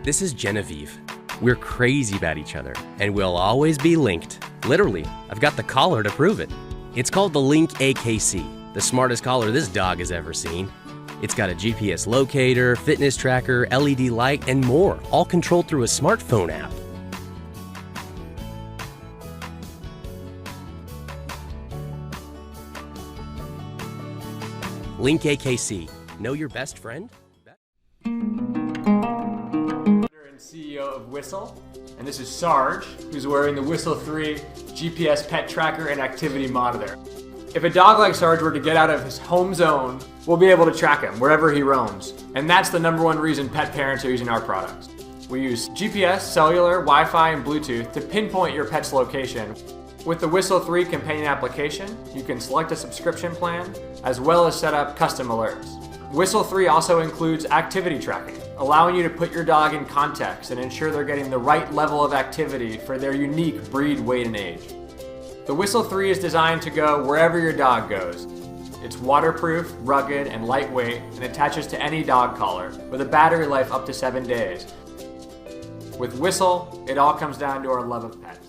This is Genevieve. We're crazy about each other, and we'll always be linked. Literally, I've got the collar to prove it. It's called the Link AKC, the smartest collar this dog has ever seen. It's got a GPS locator, fitness tracker, LED light, and more, all controlled through a smartphone app. Link AKC. Know your best friend? CEO of Whistle, and this is Sarge, who's wearing the Whistle 3 GPS pet tracker and activity monitor. If a dog like Sarge were to get out of his home zone, we'll be able to track him wherever he roams. And that's the #1 reason pet parents are using our products. We use GPS, cellular, Wi-Fi, and Bluetooth to pinpoint your pet's location. With the Whistle 3 companion application, you can select a subscription plan, as well as set up custom alerts. Whistle 3 also includes activity tracking, allowing you to put your dog in context and ensure they're getting the right level of activity for their unique breed, weight, and age. The Whistle 3 is designed to go wherever your dog goes. It's waterproof, rugged, and lightweight, and attaches to any dog collar, with a battery life up to 7 days. With Whistle, it all comes down to our love of pets.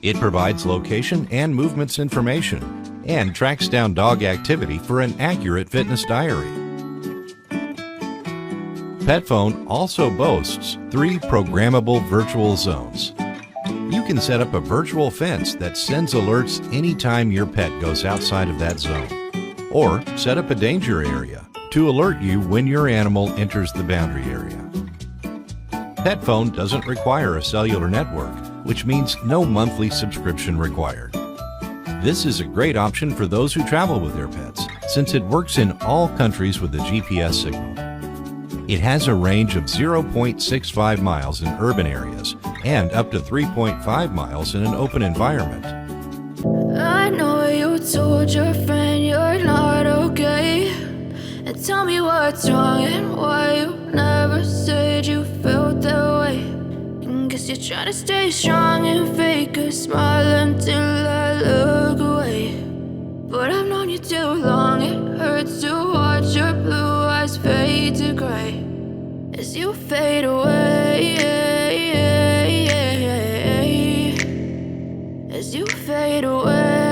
It provides location and movements information and tracks down dog activity for an accurate fitness diary. PetPhone also boasts 3 programmable virtual zones. You can set up a virtual fence that sends alerts anytime your pet goes outside of that zone, or set up a danger area to alert you when your animal enters the boundary area. PetPhone doesn't require a cellular network, which means no monthly subscription required. This is a great option for those who travel with their pets, since it works in all countries with a GPS signal. It has a range of 0.65 miles in urban areas and up to 3.5 miles in an open environment. I know you told your friend you're not okay, and tell me what's wrong and why you never said you felt that way. Guess you're trying to stay strong and fake a smile until I look away. But I've known you too long, it hurts to watch your blue eyes fade to gray as you fade away, as you fade away.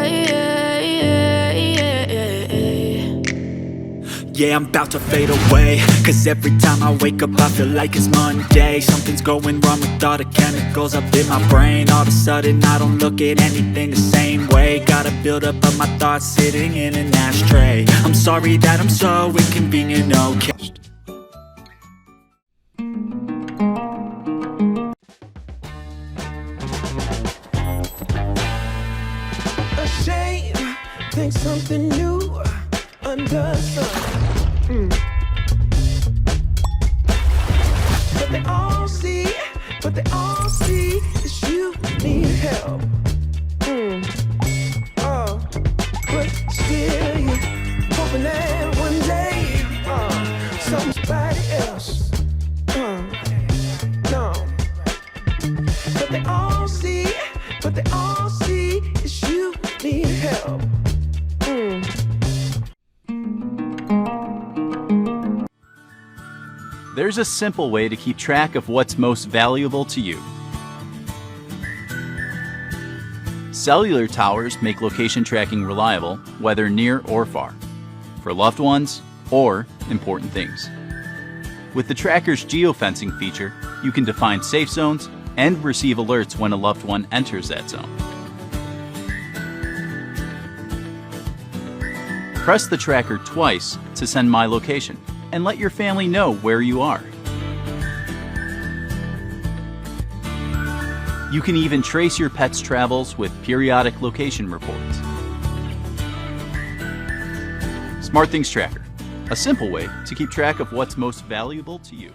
Yeah, I'm about to fade away, cause every time I wake up I feel like it's Monday. Something's going wrong with all the chemicals up in my brain. All of a sudden I don't look at anything the same way. Gotta build up of my thoughts sitting in an ashtray. I'm sorry that I'm so inconvenient, okay. Ashamed, think something new under sun. But they all see is you need help. Oh, but still you hoping that one day, somebody else. No. But they all see is you need help. There's a simple way to keep track of what's most valuable to you. Cellular towers make location tracking reliable, whether near or far, for loved ones or important things. With the tracker's geofencing feature, you can define safe zones and receive alerts when a loved one enters that zone. Press the tracker twice to send My Location and let your family know where you are. You can even trace your pet's travels with periodic location reports. SmartThings Tracker, a simple way to keep track of what's most valuable to you.